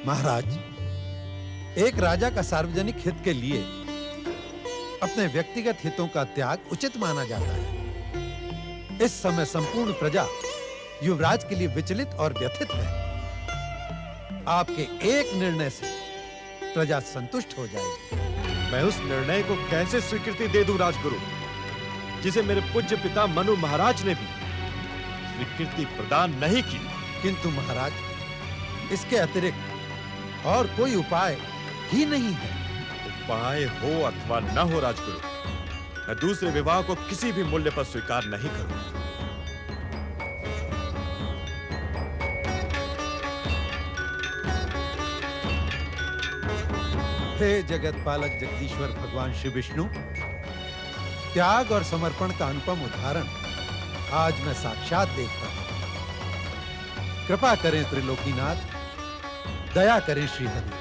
महाराज, एक राजा का सार्वजनिक हित के लिए अपने व्यक्तिगत हितों का त्याग उचित माना जाता है। इस समय संपूर्ण प्रजा युवराज के लिए विचलित और व्यथित है। आपके एक निर्णय से प्रजा संतुष्ट हो जाएगी। मैं उस निर्णय को कैसे स्वीकृति दे दूं राजगुरु, जिसे मेरे पूज्य पिता मनु महाराज ने भी स्वीकृति प्रदान नहीं की। किंतु महाराज, इसके अतिरिक्त और कोई उपाय ही नहीं है। उपाय हो अथवा न हो राजगुरु, मैं दूसरे विवाह को किसी भी मूल्य पर स्वीकार नहीं करूंगा। हे जगत पालक जगदीश्वर भगवान श्री विष्णु, त्याग और समर्पण का अनुपम उदाहरण आज मैं साक्षात देखता हूं। कृपा करें त्रिलोकीनाथ, दया करें श्रीहरि।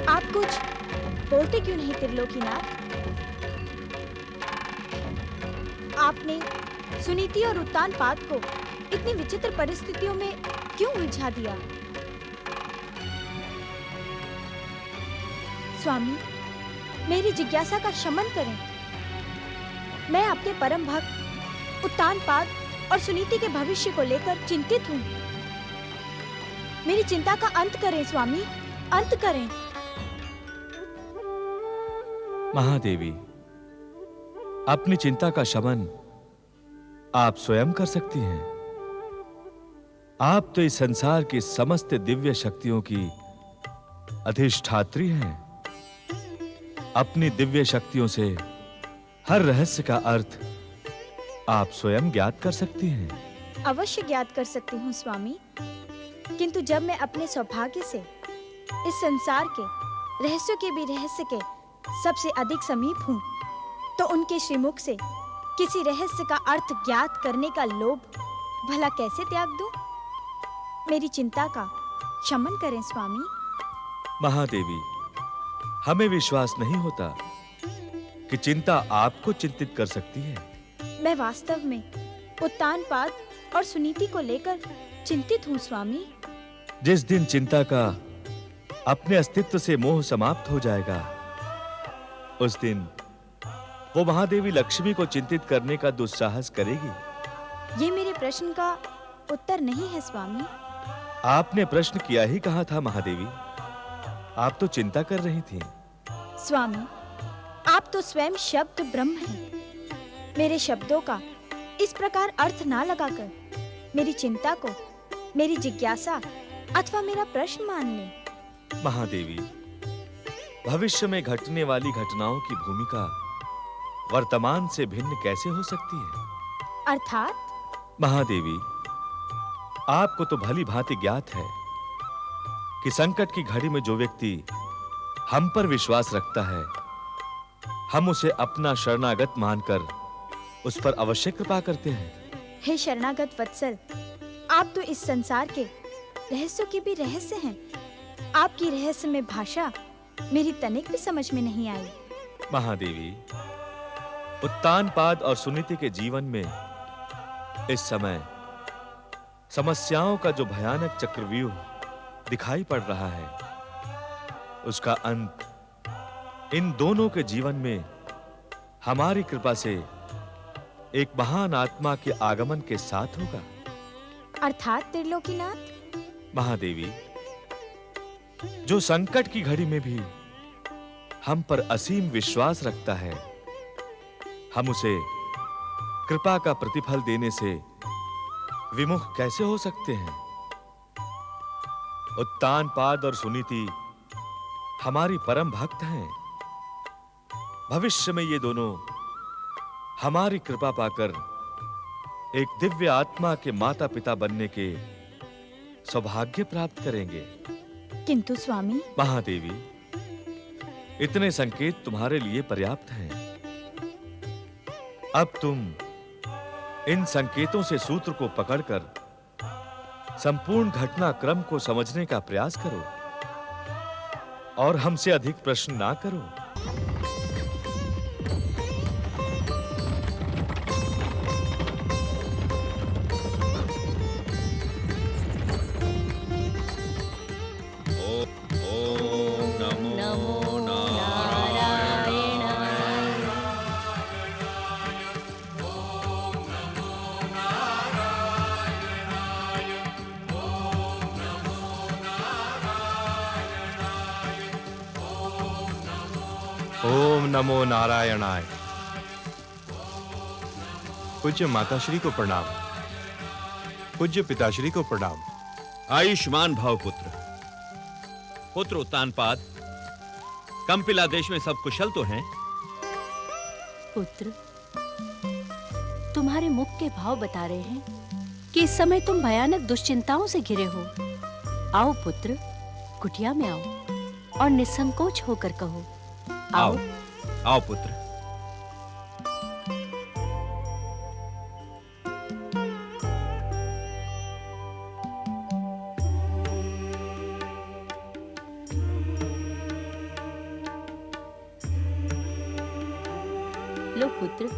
आप कुछ बोलते क्यों नहीं त्रिलोकीनाथ? आपने सुनीति और उत्तानपाद को इतनी विचित्र परिस्थितियों में क्यों उलझा दिया? स्वामी, मेरी जिज्ञासा का शमन करें। मैं आपके परम भक्त उत्तानपाद और सुनीति के भविष्य को लेकर चिंतित हूँ। मेरी चिंता का अंत करें स्वामी, अंत करें। महादेवी, अपनी चिंता का शमन आप स्वयं कर सकती हैं। आप तो इस संसार की समस्त दिव्य शक्तियों की अधिष्ठात्री हैं। अपनी दिव्य शक्तियों से हर रहस्य का अर्थ आप स्वयं ज्ञात कर सकती हैं। अवश्य ज्ञात कर सकती हूँ स्वामी, किंतु जब मैं अपने सौभाग्य से इस संसार के रहस्यों के भी रहस्य के सबसे अधिक समीप हूँ, तो उनके श्रीमुख से किसी रहस्य का अर्थ ज्ञात करने का लोभ भला कैसे त्याग दूं? मेरी चिंता का शमन करें स्वामी। महादेवी, हमें विश्वास नहीं होता कि चिंता आपको चिंतित कर सकती है। मैं वास्तव में उत्तानपाद और सुनीति को लेकर चिंतित हूँ स्वामी। जिस दिन चिंता का अपने अस्तित्व से मोह समाप्त हो जाएगा, उस दिन वो महादेवी लक्ष्मी को चिंतित करने का दुस्साहस करेगी। ये मेरे प्रश्न का उत्तर नहीं है स्वामी। आपने प्रश्न किया ही कहा था महादेवी, आप तो चिंता कर रही थीं। स्वामी, आप तो स्वयं शब्द ब्रह्म हैं। मेरे शब्दों का इस प्रकार अर्थ ना लगाकर मेरी चिंता को मेरी जिज्ञासा अथवा मेरा प्रश्न मान लें। महादेवी, भविष्य में घटने वाली घटनाओं की भूमिका वर्तमान से भिन्न कैसे हो सकती है? अर्थात? महादेवी, आपको तो भली भांति ज्ञात है कि संकट की घड़ी में जो व्यक्ति हम पर विश्वास रखता है, हम उसे अपना शरणागत मानकर उस पर अवश्य कृपा करते हैं। हे शरणागत वत्सल, आप तो इस संसार के रहस्यों की भी रहस्य हैं। आपकी रहस्य में भाषा मेरी तनिक भी समझ में नहीं आई। महादेवी, उत्तानपाद और सुनीति के जीवन में इस समय समस्याओं का जो भयानक चक्रव्यूह दिखाई पड़ रहा है, उसका अंत इन दोनों के जीवन में हमारी कृपा से एक महान आत्मा के आगमन के साथ होगा। अर्थात त्रिलोकीनाथ? महादेवी, जो संकट की घड़ी में भी हम पर असीम विश्वास रखता है, हम उसे कृपा का प्रतिफल देने से विमुख कैसे हो सकते हैं? उत्तानपाद और सुनीति हमारी परम भक्त हैं। भविष्य में ये दोनों हमारी कृपा पाकर एक दिव्य आत्मा के माता पिता बनने के सौभाग्य प्राप्त करेंगे। किंतु स्वामी, महादेवी, इतने संकेत तुम्हारे लिए पर्याप्त हैं। अब तुम इन संकेतों से सूत्र को पकड़कर संपूर्ण घटनाक्रम को समझने का प्रयास करो और हमसे अधिक प्रश्न ना करो। ओम नमो नारायणाय। पूज्य माताश्री को प्रणाम, पूज्य पिताश्री को प्रणाम। आयुष्मान भव पुत्र। पुत्र उत्तानपाद, कंपिला देश में सब कुशल तो हैं? पुत्र, तुम्हारे मुख के भाव बता रहे हैं कि इस समय तुम भयानक दुश्चिंताओं से घिरे हो। आओ पुत्र, कुटिया में आओ और निसंकोच होकर कहो। आओ, आओ पुत्र। लो पुत्र,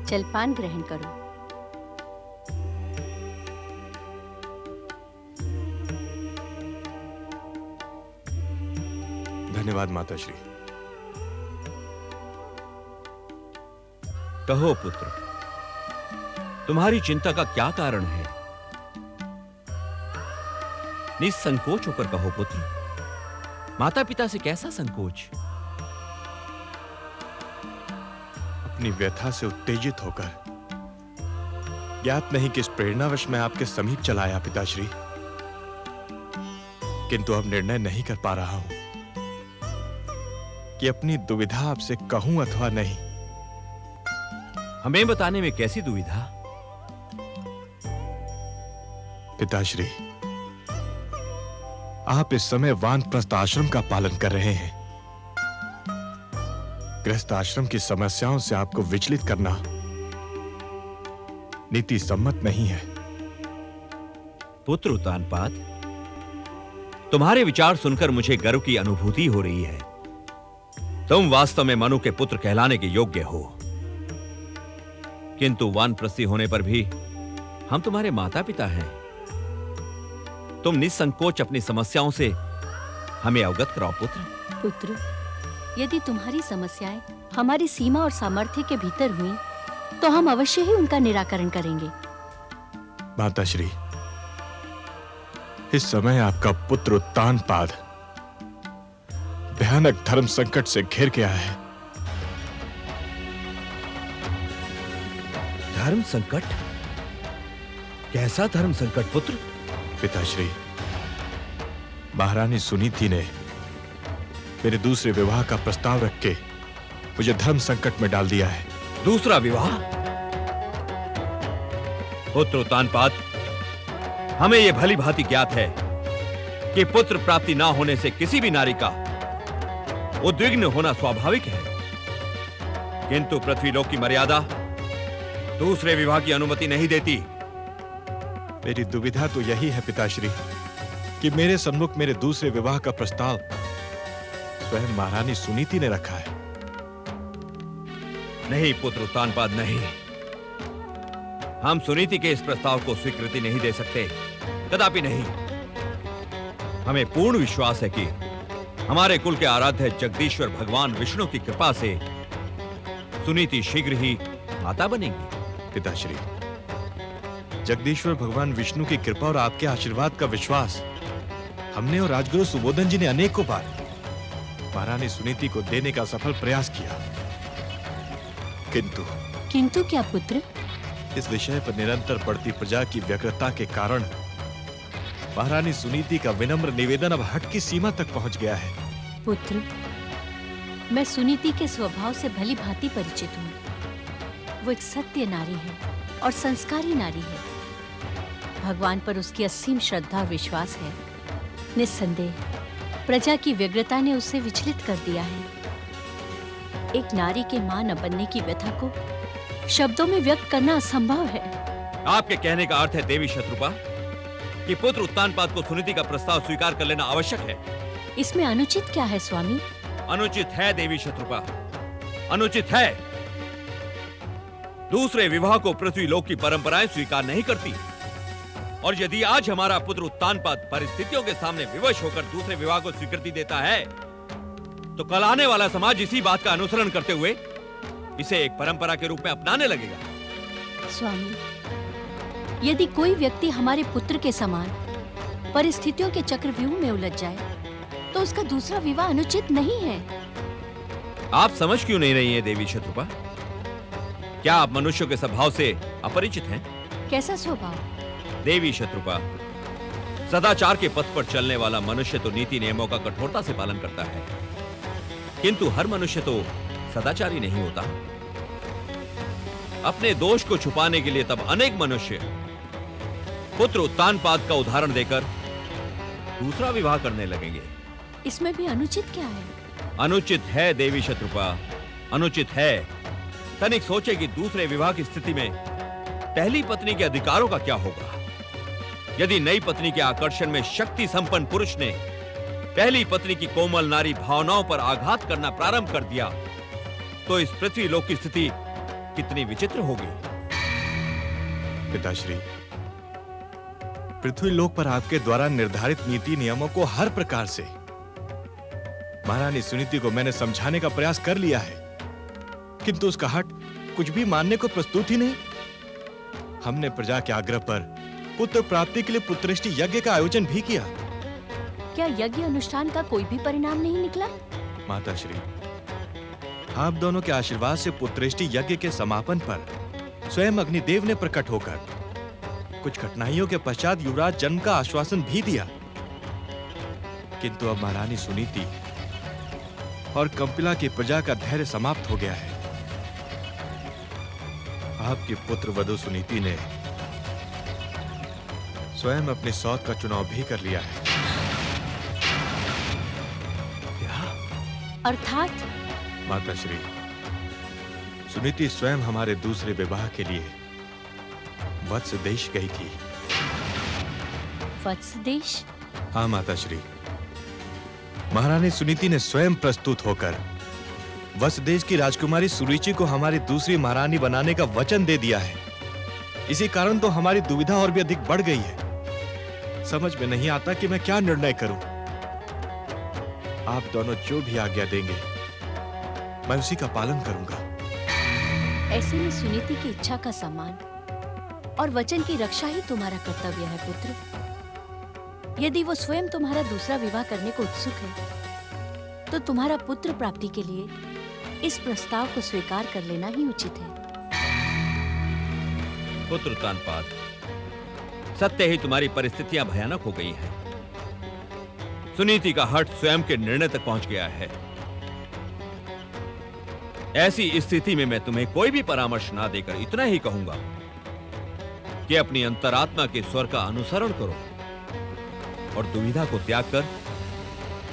जलपान ग्रहण करो। धन्यवाद माताश्री। कहो पुत्र, तुम्हारी चिंता का क्या कारण है? निसंकोच होकर कहो पुत्र। माता पिता से कैसा संकोच? अपनी व्यथा से उत्तेजित होकर ज्ञात नहीं किस प्रेरणावश मैं आपके समीप चला आया पिताश्री, किंतु अब निर्णय नहीं कर पा रहा हूं कि अपनी दुविधा आपसे कहूं अथवा नहीं। हमें बताने में कैसी दुविधा? पिताश्री, आप इस समय वानप्रस्थ आश्रम का पालन कर रहे हैं। गृहस्थ आश्रम की समस्याओं से आपको विचलित करना नीति सम्मत नहीं है। पुत्र उत्तानपाद, तुम्हारे विचार सुनकर मुझे गर्व की अनुभूति हो रही है। तुम वास्तव में मनु के पुत्र कहलाने के योग्य हो, किंतु वानप्रस्थी होने पर भी हम तुम्हारे माता पिता हैं। तुम निसंकोच अपनी समस्याओं से हमें अवगत कराओ पुत्र। पुत्र, यदि तुम्हारी समस्याएं हमारी सीमा और सामर्थ्य के भीतर हुई तो हम अवश्य ही उनका निराकरण करेंगे। माताश्री, इस समय आपका पुत्र उत्तानपाद भयानक धर्म संकट से घिर गया है। धर्म संकट? कैसा धर्म संकट पुत्र? पिताश्री, महारानी सुनीति ने मेरे दूसरे विवाह का प्रस्ताव रख के मुझे धर्म संकट में डाल दिया है। दूसरा विवाह? पुत्र उत्तानपाद, हमें यह भली भांति ज्ञात है कि पुत्र प्राप्ति ना होने से किसी भी नारी का उद्विग्न होना स्वाभाविक है, किंतु पृथ्वीलोक की मर्यादा दूसरे विवाह की अनुमति नहीं देती। मेरी दुविधा तो यही है पिताश्री कि मेरे सम्मुख मेरे दूसरे विवाह का प्रस्ताव स्वयं महारानी सुनीति ने रखा है। नहीं पुत्र उत्तानपाद, नहीं। हम सुनीति के इस प्रस्ताव को स्वीकृति नहीं दे सकते, कदापि नहीं। हमें पूर्ण विश्वास है कि हमारे कुल के आराध्य जगदीश्वर भगवान विष्णु की कृपा से सुनीति शीघ्र ही माता बनेगी। पिताश्री, जगदीश्वर भगवान विष्णु की कृपा और आपके आशीर्वाद का विश्वास हमने और राजगुरु सुबोधन जी ने अनेकों बार महारानी सुनीति को देने का सफल प्रयास किया, किंतु क्या पुत्र? इस विषय पर निरंतर बढ़ती प्रजा की व्यग्रता के कारण महारानी सुनीति का विनम्र निवेदन अब हट की सीमा तक पहुंच गया है। पुत्र, मैं सुनीति के स्वभाव से भली भांति परिचित हूँ। वो एक सत्य नारी है और संस्कारी नारी है। भगवान पर उसकी असीम श्रद्धा और विश्वास है। निस्संदेह प्रजा की व्यग्रता ने उसे विचलित कर दिया है। एक नारी के मां न बनने की व्यथा को शब्दों में व्यक्त करना असंभव है। आपके कहने का अर्थ है देवी शत्रुपा कि पुत्र उत्तानपाद को सुनीति का प्रस्ताव स्वीकार कर लेना आवश्यक है। इसमें अनुचित क्या है स्वामी? अनुचित है देवी शत्रुपा, अनुचित है। दूसरे विवाह को पृथ्वी लोक की परंपराएं स्वीकार नहीं करती, और यदि आज हमारा पुत्र उत्तानपाद परिस्थितियों के सामने विवश होकर दूसरे विवाह को स्वीकृति देता है, तो कल आने वाला समाज इसी बात का अनुसरण करते हुए इसे एक परंपरा के रूप में अपनाने लगेगा। स्वामी, यदि कोई व्यक्ति हमारे पुत्र के समान परिस्थितियों के चक्रव्यूह में उलझ जाए तो उसका दूसरा विवाह अनुचित नहीं है। आप समझ क्यों नहीं रही हैं देवी शत्रुपा? क्या आप मनुष्यों के स्वभाव से अपरिचित हैं? कैसा स्वभाव? देवी शत्रुपा, सदाचार के पथ पर चलने वाला मनुष्य तो नीति नियमों का कठोरता से पालन करता है, किंतु हर मनुष्य तो सदाचारी नहीं होता। अपने दोष को छुपाने के लिए तब अनेक मनुष्य पुत्र उत्तानपाद का उदाहरण देकर दूसरा विवाह करने लगेंगे। इसमें भी अनुचित क्या है? अनुचित है देवी शत्रुपा, अनुचित है। तनिक सोचे कि दूसरे विवाह की स्थिति में पहली पत्नी के अधिकारों का क्या होगा। यदि नई पत्नी के आकर्षण में शक्ति संपन्न पुरुष ने पहली पत्नी की कोमल नारी भावनाओं पर आघात करना प्रारंभ कर दिया, तो इस पृथ्वी लोक की स्थिति कितनी विचित्र होगी। पिताश्री, पृथ्वी लोक पर आपके द्वारा निर्धारित नीति नियमों को हर प्रकार से महारानी सुनीति को मैंने समझाने का प्रयास कर लिया है, किंतु उसका हट कुछ भी मानने को प्रस्तुत ही नहीं। हमने प्रजा के आग्रह पर पुत्र प्राप्ति के लिए पुत्रेष्टि यज्ञ का आयोजन भी किया। क्या यज्ञ अनुष्ठान का कोई भी परिणाम नहीं निकला? माताश्री, आप दोनों के आशीर्वाद से पुत्रेष्टि यज्ञ के समापन पर स्वयं अग्निदेव ने प्रकट होकर कुछ कठिनाइयों के पश्चात युवराज जन्म का आश्वासन भी दिया, किंतु अब महारानी सुनीति और कंपिला की प्रजा का धैर्य समाप्त हो गया है। आपकी पुत्र वधु सुनीति ने स्वयं अपने सौत का चुनाव भी कर लिया है। अर्थात? माताश्री, सुनीति स्वयं हमारे दूसरे विवाह के लिए वत्स देश गई थी। वत्स देश? हाँ माताश्री, महारानी सुनीति ने स्वयं प्रस्तुत होकर वत्स देश की राजकुमारी सुरुचि को हमारी दूसरी महारानी बनाने का वचन दे दिया है। इसी कारण तो हमारी दुविधा और भी अधिक बढ़ गई है। समझ में नहीं आता कि मैं क्या निर्णय करूं। आप दोनों जो भी आज्ञा देंगे मैं उसी का पालन करूंगा। ऐसे में सुनीति की इच्छा का सम्मान और वचन की रक्षा ही तुम्हारा कर्तव्य है पुत्र। यदि वो स्वयं तुम्हारा दूसरा विवाह करने को उत्सुक है तो तुम्हारा पुत्र प्राप्ति के लिए इस प्रस्ताव को स्वीकार कर लेना ही उचित है। पुत्र उत्तानपाद, सत्य ही तुम्हारी परिस्थितियां भयानक हो गई हैं। सुनीति का हठ स्वयं के निर्णय तक पहुंच गया है। ऐसी स्थिति में मैं तुम्हें कोई भी परामर्श ना देकर इतना ही कहूंगा कि अपनी अंतरात्मा के स्वर का अनुसरण करो और दुविधा को त्याग कर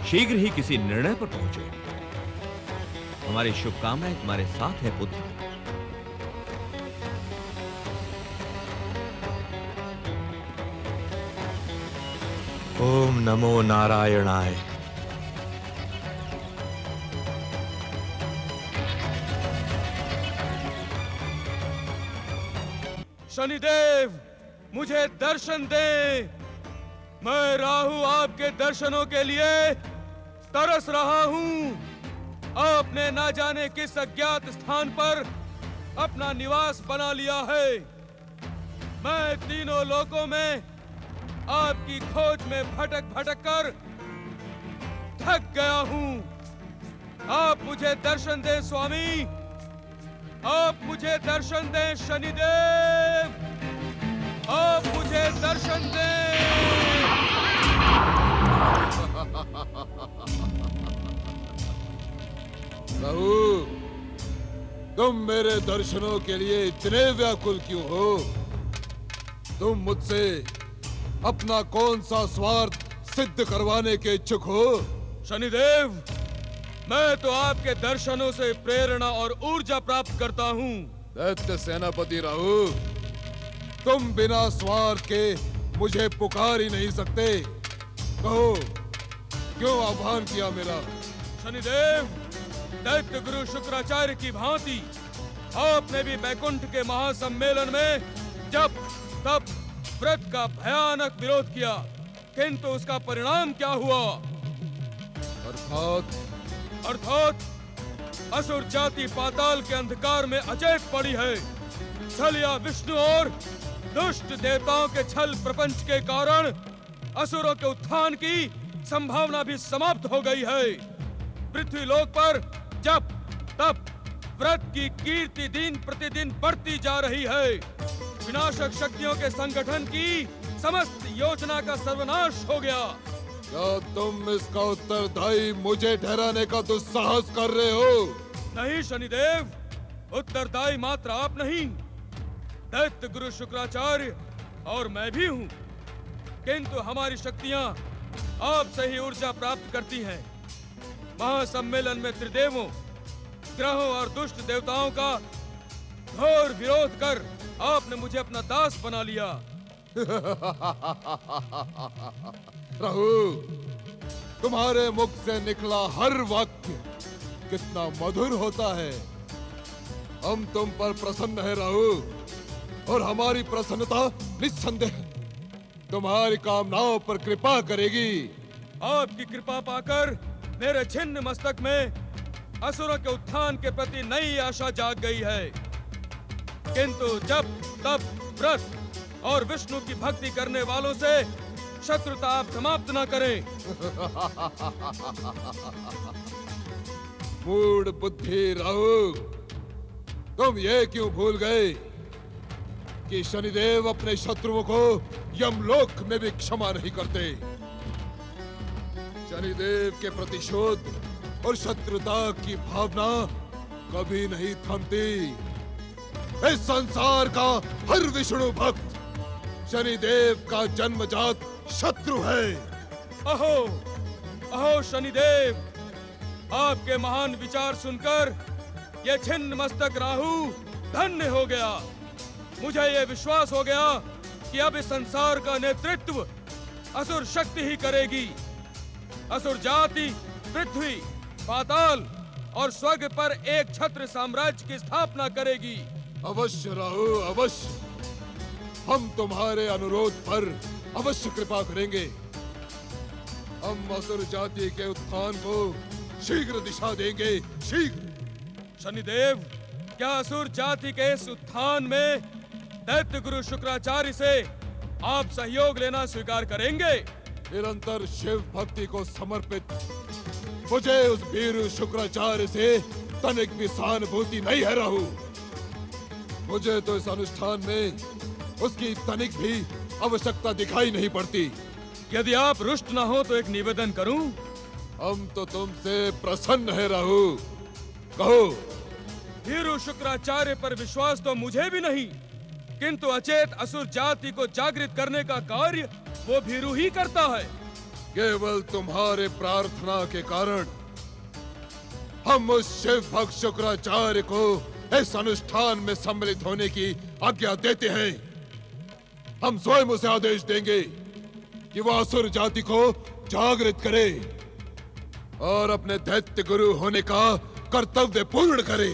शीघ्र ही किसी निर्णय पर पहुंचो। हमारी शुभकामनाएं तुम्हारे साथ है पुत्र। ओम नमो नारायणाय। शनिदेव, मुझे दर्शन दे। मैं राहु आपके दर्शनों के लिए तरस रहा हूं। आपने ना जाने किस अज्ञात स्थान पर अपना निवास बना लिया है। मैं तीनों लोकों में आपकी खोज में भटक भटक कर थक गया हूं। आप मुझे दर्शन दें स्वामी, आप मुझे दर्शन दें शनिदेव, आप मुझे दर्शन दें। राहु, तुम मेरे दर्शनों के लिए इतने व्याकुल क्यों हो? तुम मुझसे अपना कौन सा स्वार्थ सिद्ध करवाने के इच्छुक हो? शनिदेव, मैं तो आपके दर्शनों से प्रेरणा और ऊर्जा प्राप्त करता हूँ। दैत्य सेनापति राहु, तुम बिना स्वार्थ के मुझे पुकार ही नहीं सकते। कहो, क्यों आह्वान किया मेरा? शनिदेव, दैत्य गुरु शुक्राचार्य की भांति आपने भी बैकुंठ के महासम्मेलन में जब तब व्रत का भयानक विरोध किया, किंतु उसका परिणाम क्या हुआ? अर्थात असुर जाति पाताल के अंधकार में अचेत पड़ी है। छलिया विष्णु और दुष्ट देवताओं के छल प्रपंच के कारण असुरों के उत्थान की संभावना भी समाप्त हो गई है। पृथ्वी लोक पर जब तब व्रत की कीर्ति दिन प्रतिदिन बढ़ती जा रही है। विनाशक शक्तियों के संगठन की समस्त योजना का सर्वनाश हो गया। क्या तुम इसका उत्तरदायी मुझे ठहराने का दुस्साहस कर रहे हो? नहीं शनिदेव, उत्तरदायी मात्र आप नहीं, दैत्य गुरु शुक्राचार्य और मैं भी हूँ। किंतु हमारी शक्तियाँ आपसे ही ऊर्जा प्राप्त करती हैं। महासम्मेलन में त्रिदेवों, ग्रहों और दुष्ट देवताओं का घोर विरोध कर आपने मुझे अपना दास बना लिया। राहु, तुम्हारे मुख से निकला हर वाक्य कितना मधुर होता है। हम तुम पर प्रसन्न है राहु, और हमारी प्रसन्नता निस्संदेह तुम्हारी कामनाओं पर कृपा करेगी। आपकी कृपा पाकर मेरे छिन्न मस्तक में असुरों के उत्थान के प्रति नई आशा जाग गई है। किंतु जब तब व्रत और विष्णु की भक्ति करने वालों से शत्रुता आप समाप्त न करें। मूढ़ बुद्धि राहु, तुम ये क्यों भूल गए कि शनिदेव अपने शत्रुओं को यमलोक में भी क्षमा नहीं करते। शनिदेव के प्रतिशोध और शत्रुता की भावना कभी नहीं थमती। इस संसार का हर विष्णु भक्त शनिदेव का जन्मजात शत्रु है। अहो, अहो शनिदेव, आपके महान विचार सुनकर यह छिन्न मस्तक राहु धन्य हो गया। मुझे यह विश्वास हो गया कि अब इस संसार का नेतृत्व असुर शक्ति ही करेगी। असुर जाति पृथ्वी, पाताल और स्वर्ग पर एक छत्र साम्राज्य की स्थापना करेगी। अवश्य राहु, अवश्य। हम तुम्हारे अनुरोध पर अवश्य कृपा करेंगे। हम असुर जाति के उत्थान को शीघ्र दिशा देंगे, शीघ्र। शनिदेव, क्या असुर जाति के इस उत्थान में दैत्य गुरु शुक्राचार्य से आप सहयोग लेना स्वीकार करेंगे? निरंतर शिव भक्ति को समर्पित मुझे उस वीर शुक्राचार्य से तनिक भी सहानुभूति नहीं है राहु। मुझे तो इस अनुष्ठान में उसकी तनिक भी आवश्यकता दिखाई नहीं पड़ती। यदि आप रुष्ट ना हो तो एक निवेदन करूं? हम तो तुमसे प्रसन्न है राहु, कहो। वीर शुक्राचार्य पर विश्वास तो मुझे भी नहीं, किंतु अचेत असुर जाति को जागृत करने का कार्य वो भीरू ही करता है। केवल तुम्हारे प्रार्थना के कारण हम उस शिव भक्त शुक्राचार्य को इस अनुष्ठान में सम्मिलित होने की आज्ञा देते हैं। हम स्वयं उसे आदेश देंगे कि वह असुर जाति को जागृत करे और अपने दैत्य गुरु होने का कर्तव्य पूर्ण करे।